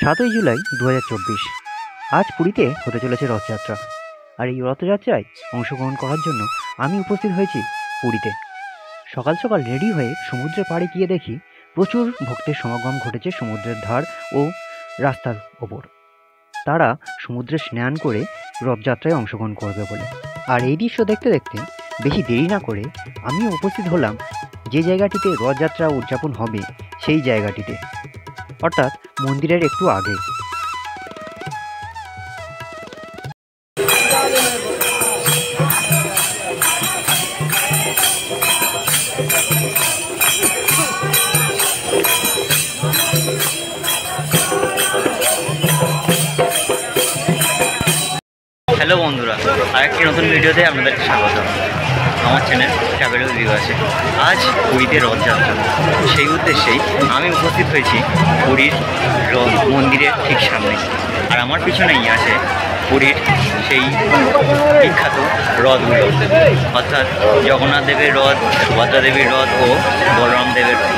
7ই জুলাই 2024। আজ পুরীতে হতে চলেছে রথযাত্রা। আর এই রথযাত্রায় অংশগ্রহণ করার জন্য আমি উপস্থিত হয়েছি পুরীতে। সকাল সকাল রেডি হয়ে সমুদ্রের পাড়ে গিয়ে দেখি প্রচুর ভক্তের সমাগম ঘটেছে সমুদ্রের ধার ও রাস্তার ওপর। তারা সমুদ্রে স্নান করে রথযাত্রায় অংশগ্রহণ করবে বলে। আর এই দৃশ্য দেখতে দেখতে বেশি দেরি না করে আমিও উপস্থিত হলাম যে জায়গাটিতে রথযাত্রা উদযাপন হবে সেই জায়গাটিতে, অর্থাৎ মন্দিরের একটু আগে। হ্যালো বন্ধুরা, আরেকটি নতুন ভিডিওতে আপনাদেরকে স্বাগত। আমার চ্যানেল ট্রাভেল রিভিউ আছে। আজ পুরীতে রথযাত্রা, সেই উদ্দেশ্যেই আমি উপস্থিত হয়েছি পুরীর মন্দিরের ঠিক সামনে। আর আমার পিছনেই আছে পুরীর সেই বিখ্যাত রথগুলো, অর্থাৎ জগন্নাথ দেবের রথ, সুভদ্রা দেবীর রথ ও বলরাম দেবের রথ।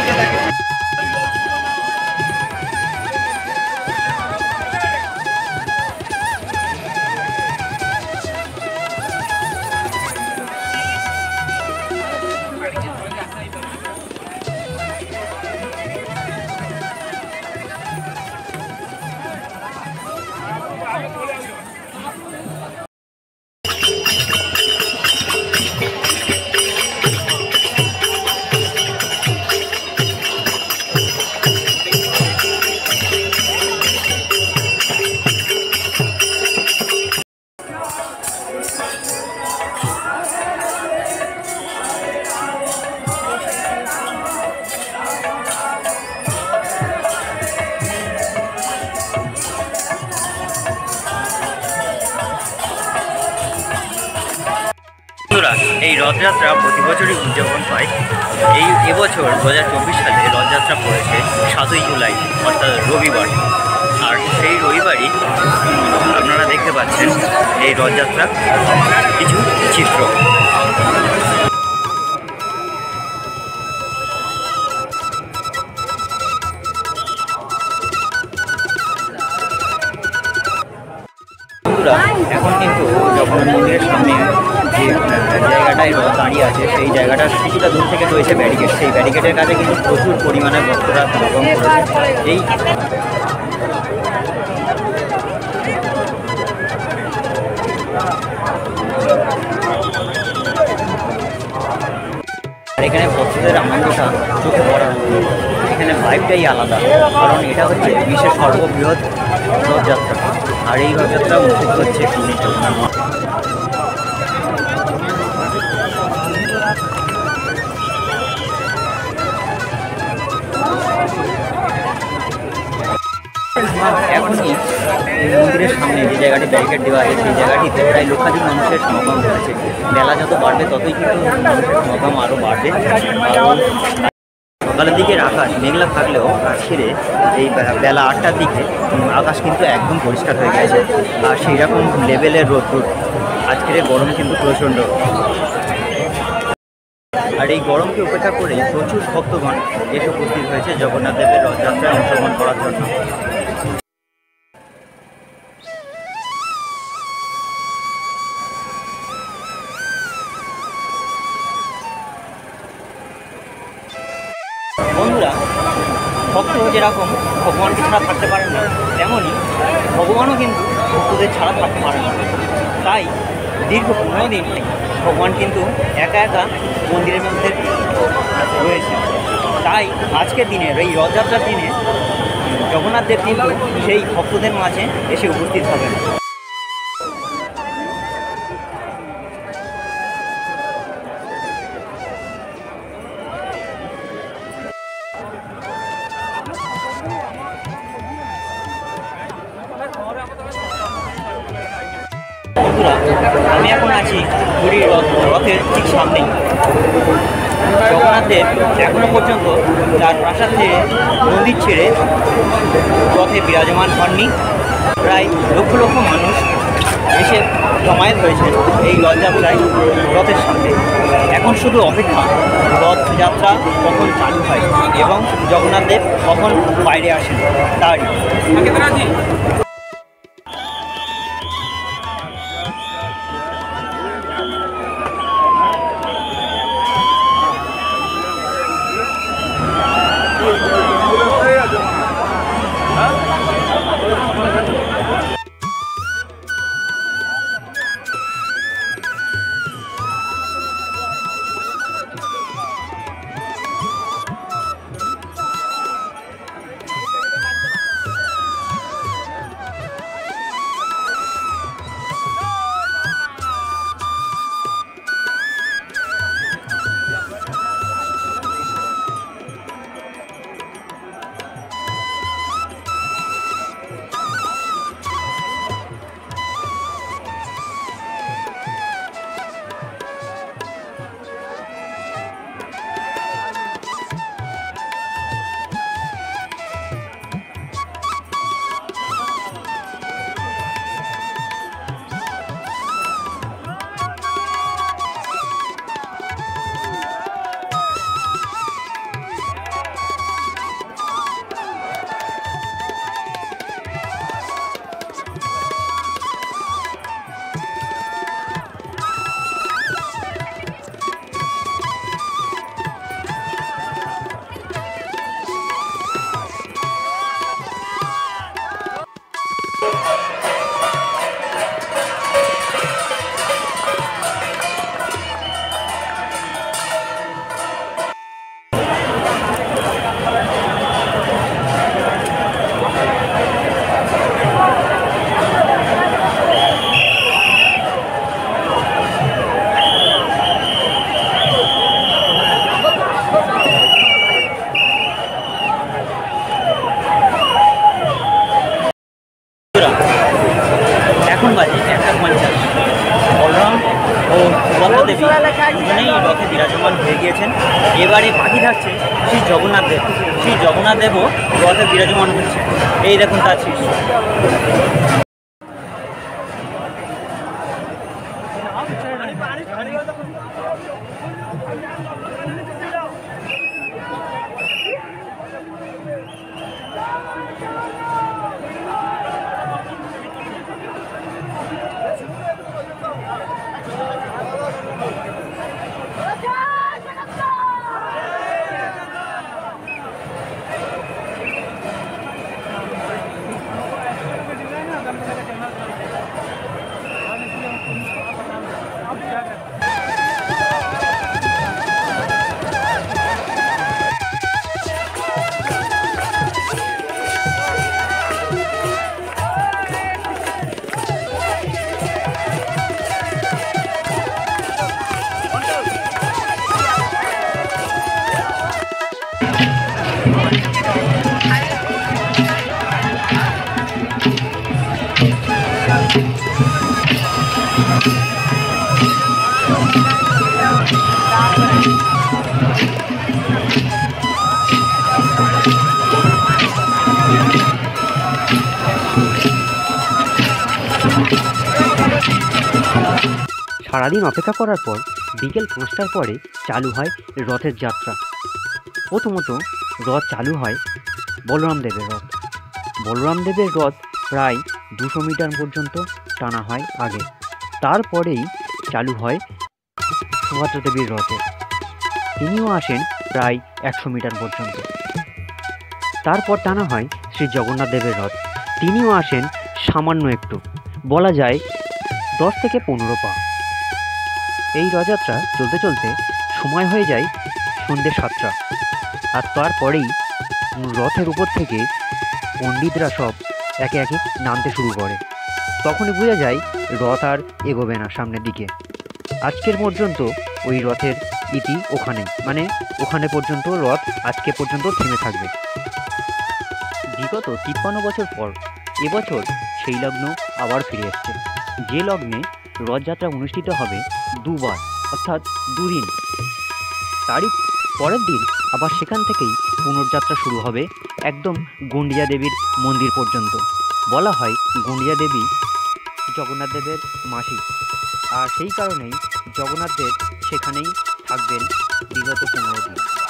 এই রথযাত্রা প্রতি বছরই উদযাপন হয়। এবছর 2024 সালে রথযাত্রা পড়েছে 7ই জুলাই, অর্থাৎ রবিবার। আর সেই রবিবারই আপনারা দেখতে পাচ্ছেন এই রথযাত্রা কিছু চিত্র। এখন কিন্তু জগন্নাথ মন্দিরের সামনে যে জায়গাটায় রথ দাঁড়িয়ে আছে সেই জায়গাটার কিছুটা দূর থেকে রয়েছে ব্যারিকেড। সেই ব্যারিকেডের কাছে কিন্তু প্রচুর পরিমাণে ভক্তরা সমাগম করেছে। আর এখানে ভক্তদের আনন্দটা চোখে পড়ার মতো, এখানে ভাইবটাই আলাদা, কারণ এটা হচ্ছে বিশ্বের সর্ববৃহৎ রথযাত্রা। আর এই রথযাত্রা অনুষ্ঠিত হচ্ছে পুরী জগন্নাথ। এখনই মন্দিরের সামনে যে জায়গাটি ব্যারিকেড দেওয়া আছে সেই জায়গাটিতে প্রায় লক্ষাধিক মানুষের সমাগম হয়েছে। বেলা যত বাড়বে ততই কিন্তু মানুষের সমাগম আরও বাড়বে। সকালের দিকের আকাশ মেঘলা থাকলেও ছেড়ে এই বেলা 8টার দিকে আকাশ কিন্তু একদম পরিষ্কার হয়ে গেছে। আর সেই রকম লেভেলের রোদ, আজকের গরম কিন্তু প্রচণ্ড। আর এই গরমকে উপেক্ষা করে প্রচুর ভক্তগণ এসে উপস্থিত হয়েছে জগন্নাথ দেবের রথযাত্রায় অংশগ্রহণ করার জন্য। বন্ধুরা, ভক্ত যেরকম ভগবানকে ছাড়া থাকতে পারেন না, তেমনই ভগবানও কিন্তু ভক্তদের ছাড়া থাকতে পারেন না। তাই দীর্ঘ 15 দিন ভগবান কিন্তু একা একা মন্দিরের মধ্যে রয়েছে। তাই আজকের দিনে এই রথযাত্রার দিনে জগন্নাথ দেব কিন্তু সেই ভক্তদের মাঝে এসে উপস্থিত হবেন। বন্ধুরা, আমি এখন আছি পুরীর রথের ঠিক সামনেই। জগন্নাথ দেব এখনো পর্যন্ত তার প্রাসাদ থেকে মন্দির ছেড়ে রথে বিরাজমান হননি। প্রায় লক্ষ লক্ষ মানুষ এসে জমায়েত হয়েছে এই রথযাত্রায় রথের সামনে। এখন এখন শুধু অপেক্ষা রথযাত্রা কখন চালু হয় এবং জগন্নাথ দেব কখন বাইরে আসেন তারই। এখন বাজে 1:50। বলরাম ও সুভদ্রা দেবী দুজনেই রথে বিরাজমান হয়ে গিয়েছেন। এবারে বাকি থাকছে শ্রী জগন্নাথ দেব। শ্রী জগন্নাথ দেবও রথে বিরাজমান হচ্ছে। এই দেখুন তার শীর্ষ। সারাদিন অপেক্ষা করার পর বিকেল 5টার পরে চালু হয় রথের যাত্রা। প্রথমত রথ চালু হয় বলরাম দেবের রথ। বলরাম দেবের রথ প্রায় 200 মিটার পর্যন্ত টানা হয় আগে। তারপরেই চালু হয় সুভদ্রা দেবীর রথে। তিনিও আসেন প্রায় 100 মিটার পর্যন্ত। তারপর টানা হয় শ্রী জগন্নাথ দেবের রথ। তিনিও আসেন সামান্য একটু, বলা যায় 10 থেকে 15 পা। এই রথযাত্রা চলতে চলতে সময় হয়ে যায় সন্ধ্যে 7টা। আর তারপরেই রথের উপর থেকে পণ্ডিতরা সব একে একে নামতে শুরু করে। তখনই বোঝা যায় রথ আর এগোবে না সামনের দিকে। আজকের পর্যন্ত ওই রথের ইতি ওখানেই, মানে ওখানে পর্যন্ত রথ আজকে পর্যন্ত থেমে থাকবে। বিগত 53 বছর পর এবছর সেই লগ্ন আবার ফিরে এসছে, যে লগ্নে রথযাত্রা অনুষ্ঠিত হবে দুবার, অর্থাৎ দুদিন। তারই পরের দিন আবার সেখান থেকেই পুনর্যাত্রা শুরু হবে একদম গুন্ডিচা দেবীর মন্দির পর্যন্ত। বলা হয় গুন্ডিচা দেবী জগন্নাথ দেবের মাসি, আর সেই কারণেই জগন্নাথ দেব সেখানেই থাকবেন বিগত 15 দিন।